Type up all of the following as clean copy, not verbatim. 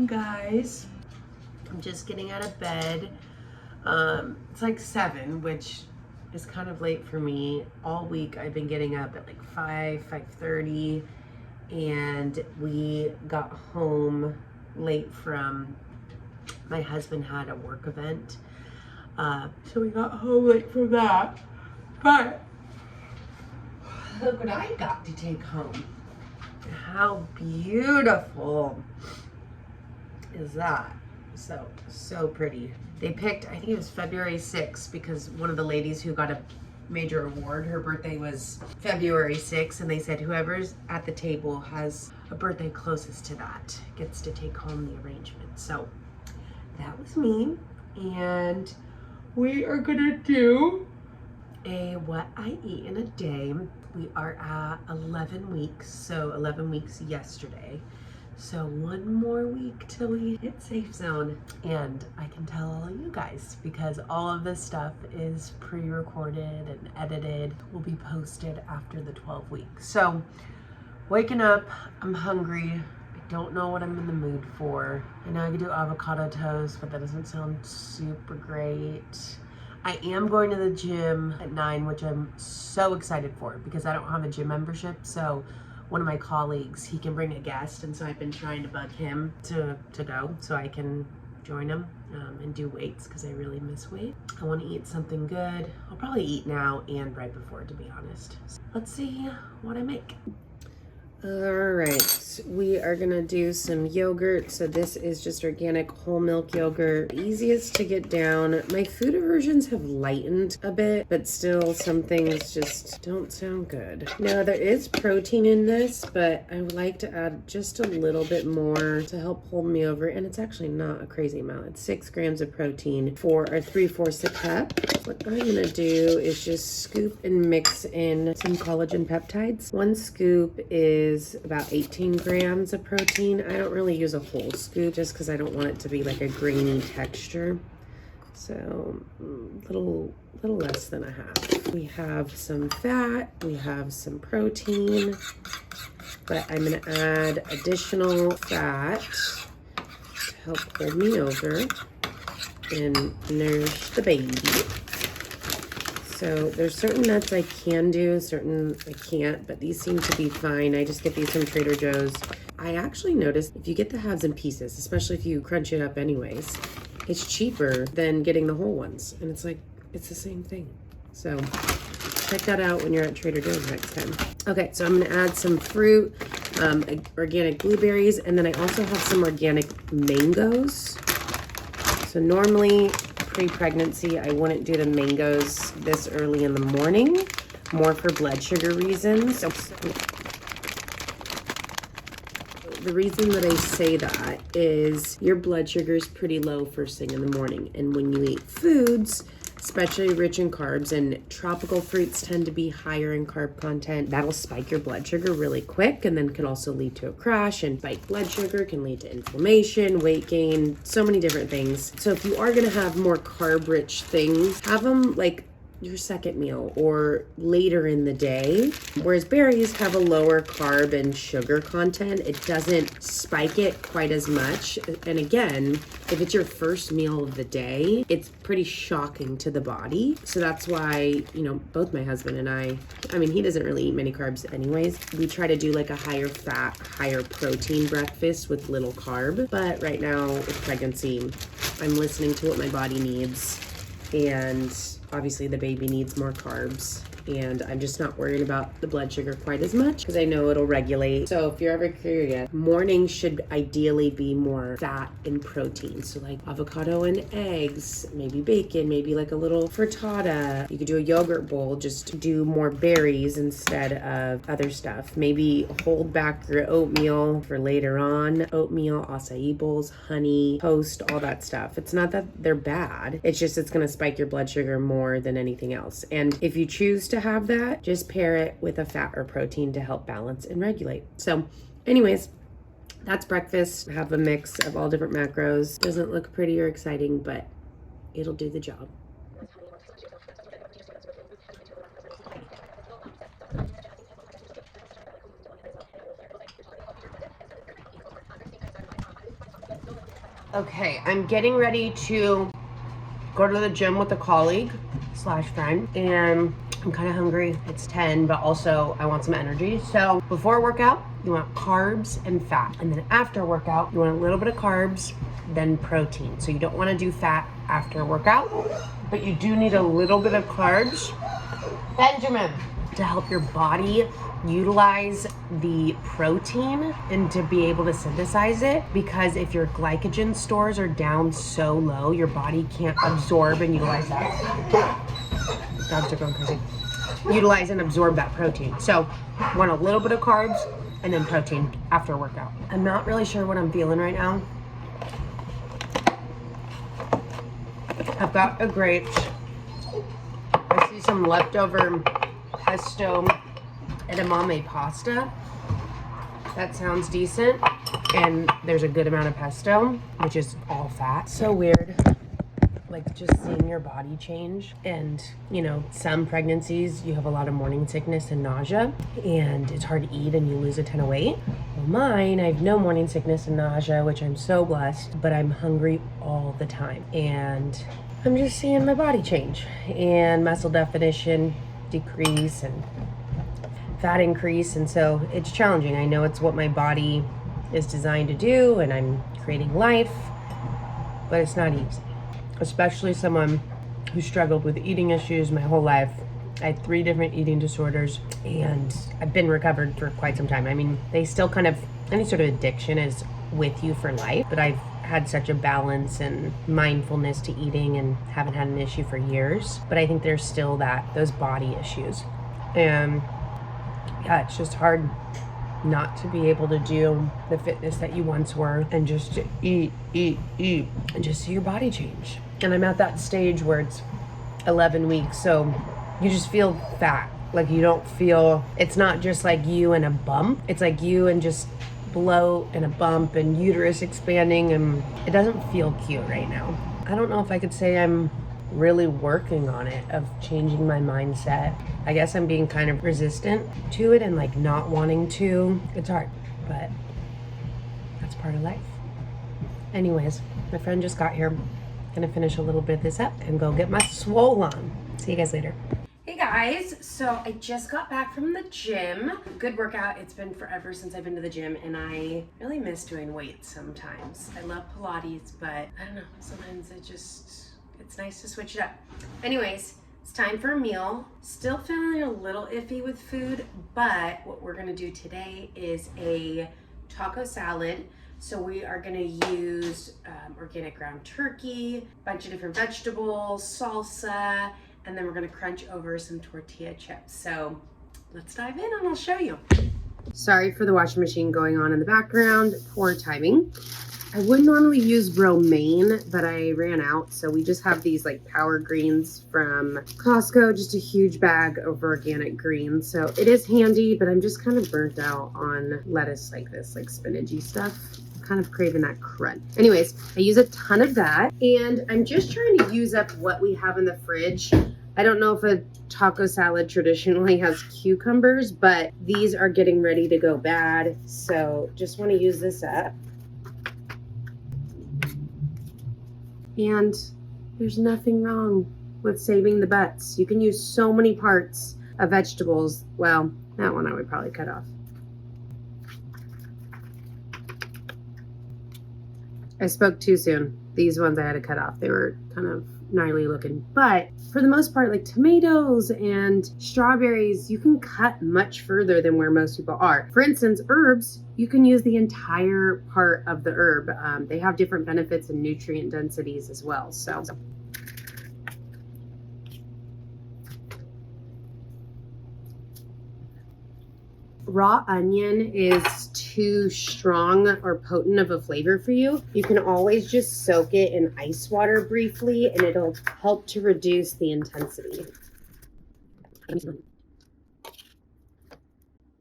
morning, guys. I'm just getting out of bed. It's like 7, which is kind of late for me. All week I've been getting up at like 5:30, and we got home late from, my husband had a work event. So we got home late from that. But look what I got to take home. How beautiful is that? So pretty. They picked, I think it was February 6th, because one of the ladies who got a major award, her birthday was February 6th, and they said whoever's at the table has a birthday closest to that gets to take home the arrangement. So that was me, and we are gonna do a what I eat in a day. We are at 11 weeks, so 11 weeks yesterday. So one more week till we hit safe zone, and I can tell all you guys, because all of this stuff is pre-recorded and edited, will be posted after the 12 weeks. So waking up, I'm hungry. I don't know what I'm in the mood for. I know I could do avocado toast, but that doesn't sound super great. I am going to the gym at 9, which I'm so excited for, because I don't have a gym membership. So one of my colleagues, he can bring a guest, and so I've been trying to bug him to go so I can join him and do weights, because I really miss weight. I want to eat something good. I'll probably eat now and right before, to be honest. So let's see what I make. All right, we are gonna do some yogurt. So this is just organic whole milk yogurt, easiest to get down. My food aversions have lightened a bit, but still some things just don't sound good. Now there is protein in this, but I would like to add just a little bit more to help hold me over. And it's actually not a crazy amount. It's 6 grams of protein for our 3/4 a cup. What I'm gonna do is just scoop and mix in some collagen peptides. 1 scoop is about 18 grams of protein. I don't really use a whole scoop just because I don't want it to be like a grainy texture. So little less than a half. We have some fat, we have some protein, but I'm gonna add additional fat to help hold me over and nourish the baby. So there's certain nuts I can do, certain I can't, but these seem to be fine. I just get these from Trader Joe's. I actually noticed if you get the halves in pieces, especially if you crunch it up anyways, it's cheaper than getting the whole ones. And it's like, it's the same thing. So check that out when you're at Trader Joe's next time. Okay, so I'm gonna add some fruit, organic blueberries, and then I also have some organic mangoes. So normally, pre-pregnancy, I wouldn't do the mangoes this early in the morning, more for blood sugar reasons. So the reason that I say that is your blood sugar is pretty low first thing in the morning. And when you eat foods, especially rich in carbs, and tropical fruits tend to be higher in carb content, that'll spike your blood sugar really quick, and then can also lead to a crash. And spiked blood sugar can lead to inflammation, weight gain, so many different things. So if you are gonna have more carb rich things, have them like your second meal or later in the day. Whereas berries have a lower carb and sugar content, it doesn't spike it quite as much. And again, if it's your first meal of the day, it's pretty shocking to the body. So that's why, you know, both my husband and I mean, he doesn't really eat many carbs anyways. We try to do like a higher fat, higher protein breakfast with little carb. But right now with pregnancy, I'm listening to what my body needs, and obviously the baby needs more carbs, and I'm just not worried about the blood sugar quite as much because I know it'll regulate. So if you're ever curious, mornings should ideally be more fat and protein. So like avocado and eggs, maybe bacon, maybe like a little frittata. You could do a yogurt bowl, just do more berries instead of other stuff. Maybe hold back your oatmeal for later on. Oatmeal, acai bowls, honey, toast, all that stuff. It's not that they're bad. It's just it's gonna spike your blood sugar more than anything else. And if you choose to have that, just pair it with a fat or protein to help balance and regulate. So anyways, that's breakfast. I have a mix of all different macros. Doesn't look pretty or exciting, but it'll do the job. Okay, I'm getting ready to go to the gym with a colleague slash friend, and I'm kind of hungry. It's 10, but also I want some energy. So before workout, you want carbs and fat. And then after workout, you want a little bit of carbs, then protein. So you don't want to do fat after workout, but you do need a little bit of carbs, Benjamin, to help your body utilize the protein and to be able to synthesize it, because if your glycogen stores are down so low, your body can't absorb and utilize that. Dogs are going crazy. Utilize and absorb that protein. So want a little bit of carbs and then protein after a workout. I'm not really sure what I'm feeling right now. I've got a grapes. I see some leftover pesto edamame pasta. That sounds decent. And there's a good amount of pesto, which is all fat. So weird. Like just seeing your body change. And you know, some pregnancies you have a lot of morning sickness and nausea, and it's hard to eat and you lose a ton of weight. Well, mine, I have no morning sickness and nausea, which I'm so blessed, but I'm hungry all the time. And I'm just seeing my body change and muscle definition decrease and fat increase. And so it's challenging. I know it's what my body is designed to do and I'm creating life, but it's not easy. Especially someone who struggled with eating issues my whole life. I had 3 different eating disorders and I've been recovered for quite some time. I mean, they still kind of, any sort of addiction is with you for life, but I've had such a balance and mindfulness to eating and haven't had an issue for years. But I think there's still those body issues. And yeah, it's just hard not to be able to do the fitness that you once were and just to eat, and just see your body change. And I'm at that stage where it's 11 weeks, so you just feel fat. Like you don't feel, it's not just like you and a bump. It's like you and just bloat and a bump and uterus expanding, and it doesn't feel cute right now. I don't know if I could say I'm really working on it, of changing my mindset. I guess I'm being kind of resistant to it and like not wanting to. It's hard, but that's part of life. Anyways, my friend just got here. Gonna finish a little bit of this up and go get my swole on. See you guys later. Hey guys, so I just got back from the gym. Good workout. It's been forever since I've been to the gym and I really miss doing weights sometimes. I love Pilates, but I don't know, sometimes it's nice to switch it up. Anyways, it's time for a meal. Still feeling a little iffy with food, but what we're gonna do today is a taco salad. So we are gonna use organic ground turkey, bunch of different vegetables, salsa, and then we're gonna crunch over some tortilla chips. So let's dive in and I'll show you. Sorry for the washing machine going on in the background, poor timing. I would normally use romaine, but I ran out. So we just have these like power greens from Costco, just a huge bag of organic greens. So it is handy, but I'm just kind of burnt out on lettuce like this, like spinachy stuff. I'm kind of craving that crud. Anyways, I use a ton of that and I'm just trying to use up what we have in the fridge. I don't know if a taco salad traditionally has cucumbers, but these are getting ready to go bad. So just want to use this up. And there's nothing wrong with saving the butts. You can use so many parts of vegetables. Well, that one I would probably cut off. I spoke too soon. These ones I had to cut off. They were kind of gnarly looking. But for the most part, like tomatoes and strawberries, you can cut much further than where most people are. For instance, herbs, you can use the entire part of the herb. They have different benefits and nutrient densities as well. So raw onion is too strong or potent of a flavor for you, you can always just soak it in ice water briefly and it'll help to reduce the intensity.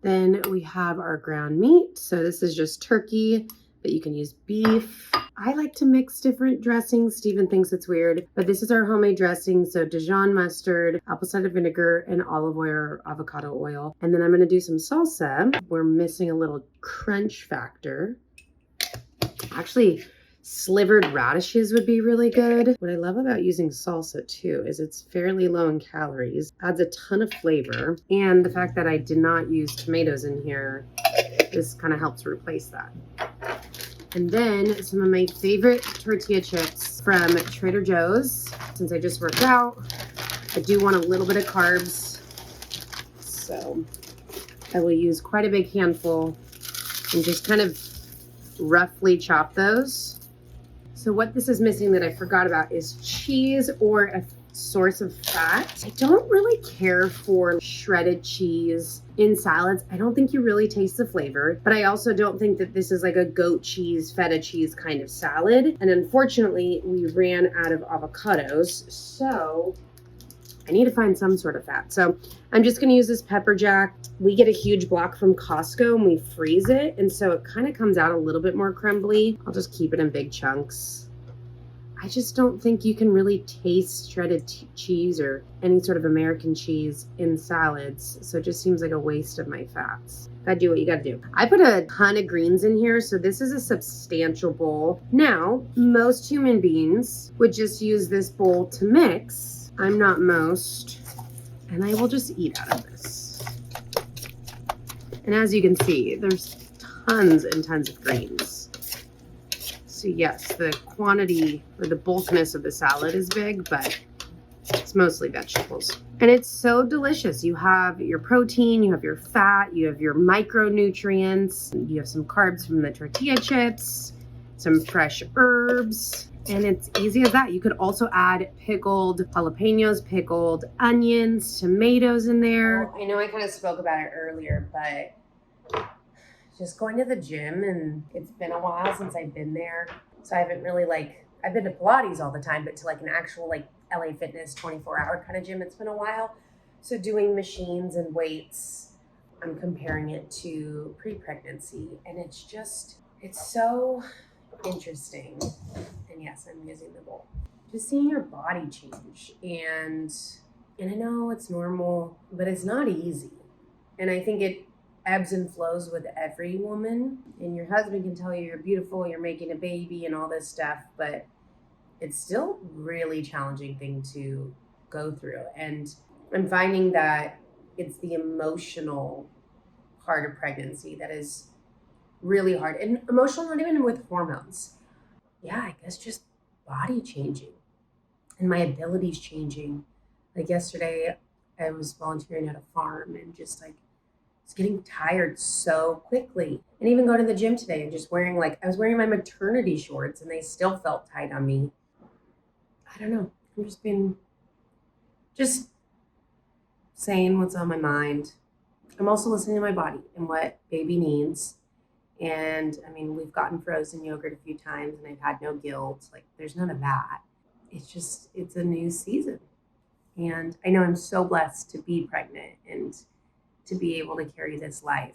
Then we have our ground meat. So this is just turkey, but you can use beef. I like to mix different dressings. Steven thinks it's weird, but this is our homemade dressing. So Dijon mustard, apple cider vinegar, and olive oil or avocado oil. And then I'm gonna do some salsa. We're missing a little crunch factor. Actually, Slivered radishes would be really good. What I love about using salsa too is it's fairly low in calories, adds a ton of flavor, and the fact that I did not use tomatoes in here, this kind of helps replace that. And then some of my favorite tortilla chips from Trader Joe's. Since I just worked out, I do want a little bit of carbs, so I will use quite a big handful and just kind of roughly chop those. So what this is missing that I forgot about is cheese or a source of fat. I don't really care for shredded cheese in salads. I don't think you really taste the flavor, but I also don't think that this is like a goat cheese, feta cheese kind of salad. And unfortunately, we ran out of avocados, so I need to find some sort of fat. So I'm just going to use this pepper jack. We get a huge block from Costco and we freeze it. And so it kind of comes out a little bit more crumbly. I'll just keep it in big chunks. I just don't think you can really taste shredded cheese or any sort of American cheese in salads. So it just seems like a waste of my fats. Gotta do what you gotta do. I put a ton of greens in here, so this is a substantial bowl. Now, most human beings would just use this bowl to mix. I'm not most, and I will just eat out of this. And as you can see, there's tons and tons of greens. So yes, the quantity or the bulkness of the salad is big, but it's mostly vegetables. And it's so delicious. You have your protein, you have your fat, you have your micronutrients, you have some carbs from the tortilla chips, some fresh herbs. And it's easy as that. You could also add pickled jalapenos, pickled onions, tomatoes in there. I know I kind of spoke about it earlier, but just going to the gym, and it's been a while since I've been there. So I haven't really I've been to Pilates all the time, but to like an actual LA Fitness 24-hour kind of gym, it's been a while. So doing machines and weights, I'm comparing it to pre-pregnancy, and it's so interesting. And yes, I'm using the bowl. Just seeing your body change. And I know it's normal, but it's not easy. And I think it ebbs and flows with every woman. And your husband can tell you you're beautiful, you're making a baby and all this stuff, but it's still really challenging thing to go through. And I'm finding that it's the emotional part of pregnancy that is really hard. And emotional, not even with hormones. Yeah, I guess just body changing and my abilities changing. Like yesterday, I was volunteering at a farm and just was getting tired so quickly. And even going to the gym today and just wearing I was wearing my maternity shorts and they still felt tight on me. I don't know. I'm just saying what's on my mind. I'm also listening to my body and what baby needs. And I mean, we've gotten frozen yogurt a few times and I've had no guilt. There's none of that. It's a new season. And I know I'm so blessed to be pregnant and to be able to carry this life.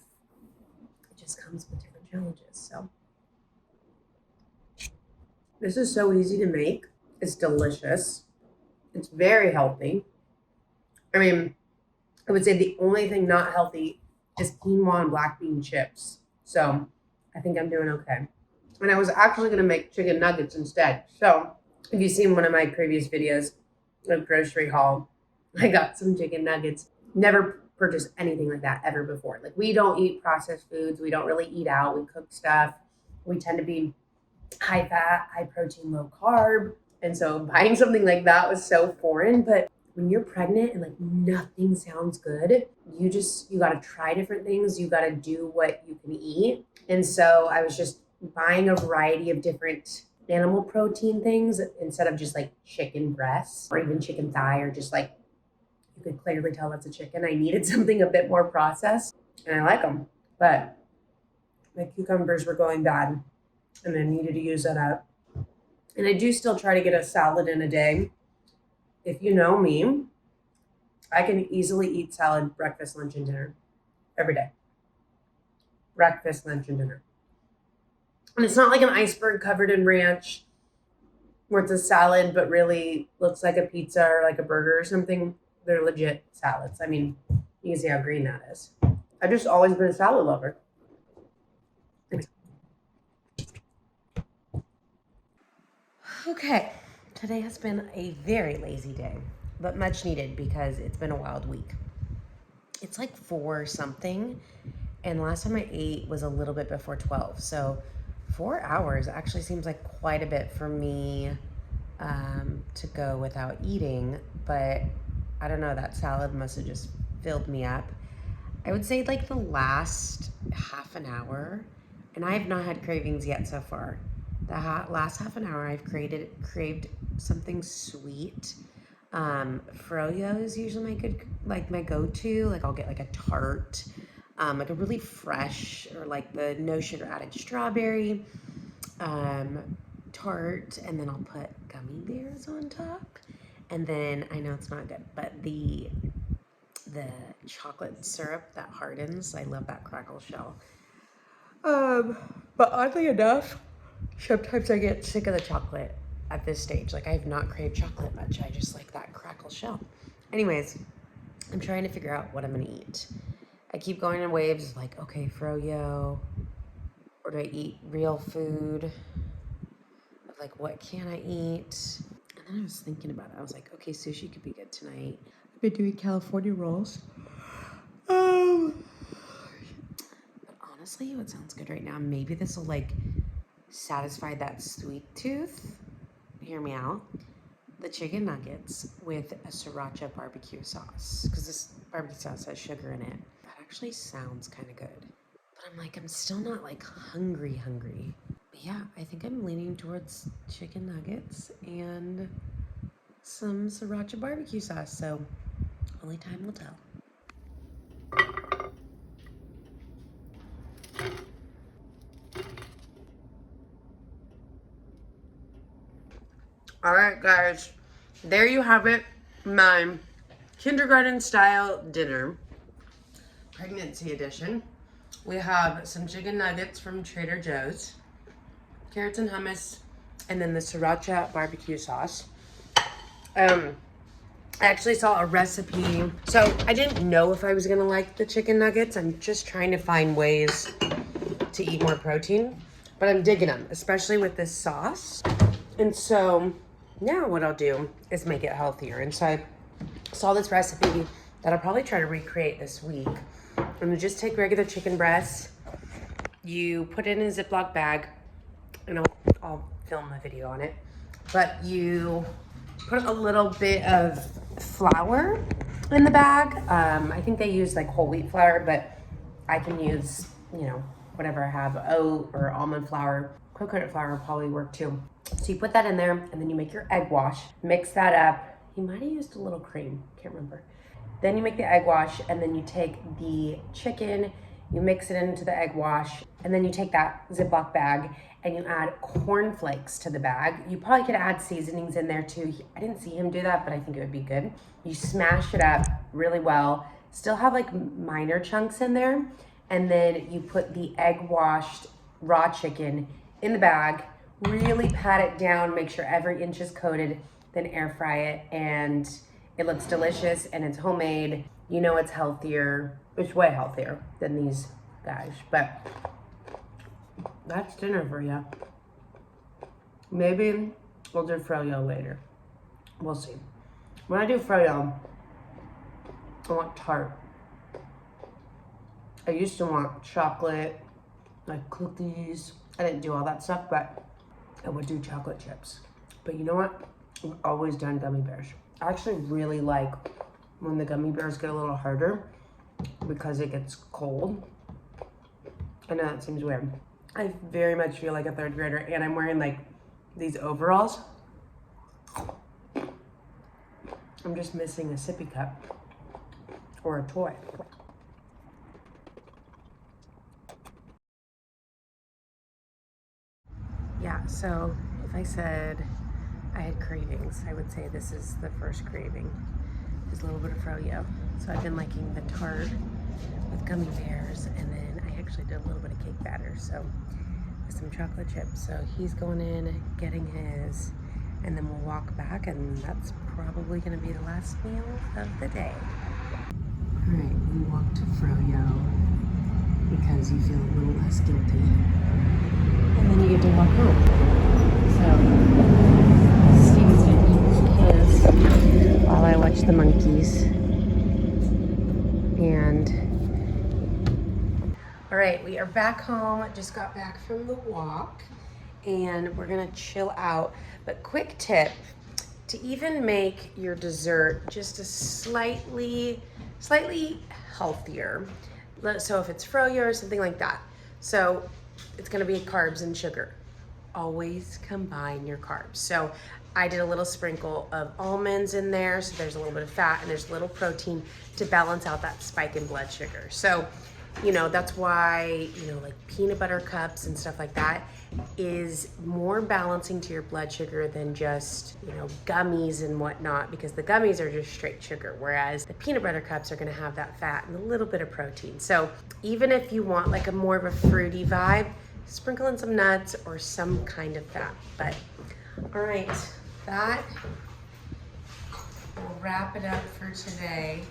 It just comes with different challenges. So this is so easy to make. It's delicious. It's very healthy. I mean, I would say the only thing not healthy is quinoa and black bean chips. So I think I'm doing okay. And I was actually going to make chicken nuggets instead. So if you've seen one of my previous videos, a grocery haul, I got some chicken nuggets. Never purchased anything like that ever before. We don't eat processed foods. We don't really eat out. We cook stuff. We tend to be high fat, high protein, low carb. And so buying something like that was so foreign. But when you're pregnant and nothing sounds good, you got to try different things. You got to do what you can eat. And so I was just buying a variety of different animal protein things instead of just chicken breasts or even chicken thigh or just you could clearly tell that's a chicken. I needed something a bit more processed and I like them, but my cucumbers were going bad and I needed to use that up. And I do still try to get a salad in a day. If you know me, I can easily eat salad, breakfast, lunch, and dinner every day. Breakfast, lunch, and dinner. And it's not like an iceberg covered in ranch where it's a salad but really looks like a pizza or like a burger or something. They're legit salads. I mean, you can see how green that is. I've just always been a salad lover. Okay, today has been a very lazy day, but much needed because it's been a wild week. It's like 4 something, and the last time I ate was a little bit before 12. So 4 hours actually seems like quite a bit for me to go without eating, but I don't know, that salad must have just filled me up. I would say like the last half an hour, and I have not had cravings yet so far. The last half an hour I've craved something sweet. Froyo is usually my go-to. Like I'll get like a tart, like a really fresh or like the no sugar added strawberry tart, and then I'll put gummy bears on top. And then I know it's not good, but the chocolate syrup that hardens, I love that crackle shell. But oddly enough, sometimes I get sick of the chocolate at this stage. Like I have not craved chocolate much. I just like that crackle shell. Anyways, I'm trying to figure out what I'm gonna eat. I keep going in waves like, okay, froyo, or do I eat real food? Of like, what can I eat? And then I was thinking about it. I was like, okay, sushi could be good tonight. I've been doing California rolls. But honestly, what sounds good right now, maybe this will like satisfy that sweet tooth. Hear me out. The chicken nuggets with a sriracha barbecue sauce, because this barbecue sauce has sugar in it. That actually sounds kind of good. But I'm like, I'm still not like hungry. But yeah, I think I'm leaning towards chicken nuggets and some sriracha barbecue sauce. So only time will tell. All right, guys, there you have it. My kindergarten style dinner, pregnancy edition. We have some chicken nuggets from Trader Joe's, carrots and hummus, and then the sriracha barbecue sauce. I actually saw a recipe. So I didn't know if I was gonna like the chicken nuggets. I'm just trying to find ways to eat more protein, but I'm digging them, especially with this sauce. And so now what I'll do is make it healthier. And so I saw this recipe that I'll probably try to recreate this week. I'm gonna just take regular chicken breasts. You put it in a Ziploc bag, and I'll film a video on it. But you put a little bit of flour in the bag. I think they use like whole wheat flour, but I can use, whatever I have, oat or almond flour. Coconut flour will probably work too. So you put that in there, and then you make your egg wash. Mix that up. You might have used a little cream, can't remember. Then you make the egg wash, and then you take the chicken, you mix it into the egg wash, and then you take that Ziploc bag and you add cornflakes to the bag. You probably could add seasonings in there too. I didn't see him do that, but I think it would be good. You smash it up really well. Still have like minor chunks in there. And then you put the egg washed raw chicken in the bag, really pat it down, make sure every inch is coated, then air fry it, and it looks delicious, and it's homemade. You know it's healthier. It's way healthier than these guys, but that's dinner for you. Maybe we'll do froyo later. We'll see. When I do froyo, I want tart. I used to want chocolate, like cookies. I didn't do all that stuff, but I would do chocolate chips. But you know what? I've always done gummy bears. I actually really like when the gummy bears get a little harder because it gets cold. I know that seems weird. I very much feel like a third grader, and I'm wearing like these overalls. I'm just missing a sippy cup or a toy. Yeah, so if I said I had cravings, I would say this is the first craving. There's a little bit of froyo. So I've been liking the tart with gummy bears, and then I actually did a little bit of cake batter, so with some chocolate chips. So he's going in, getting his, and then we'll walk back, and that's probably gonna be the last meal of the day. All right, we walk to froyo because you feel a little less guilty. And then you get to walk home. So the monkeys. And all right, we are back home. Just got back from the walk and we're gonna chill out. But quick tip, to even make your dessert just a slightly healthier. So if it's froyo or something like that. So it's gonna be carbs and sugar. Always combine your carbs. So I did a little sprinkle of almonds in there, so there's a little bit of fat and there's a little protein to balance out that spike in blood sugar. So, you know, that's why, you know, like peanut butter cups and stuff like that is more balancing to your blood sugar than just, you know, gummies and whatnot, because the gummies are just straight sugar, whereas the peanut butter cups are gonna have that fat and a little bit of protein. So even if you want like a more of a fruity vibe, sprinkle in some nuts or some kind of fat. But all right, that will wrap it up for today.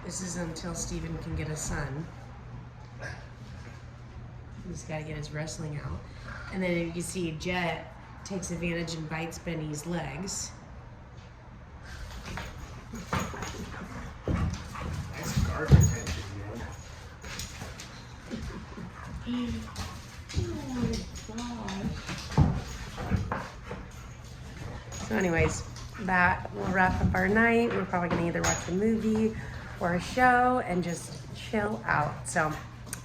This is until Steven can get a son. He's got to get his wrestling out. And then you can see Jet takes advantage and bites Benny's legs. Nice guard retention, man. Oh my gosh. So anyways, that will wrap up our night. We're probably gonna either watch a movie or a show and just chill out. So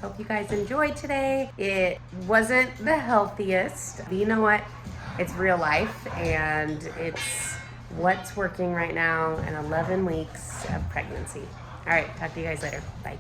hope you guys enjoyed today. It wasn't the healthiest, but you know what? It's real life and it's what's working right now in 11 weeks of pregnancy. All right, talk to you guys later. Bye.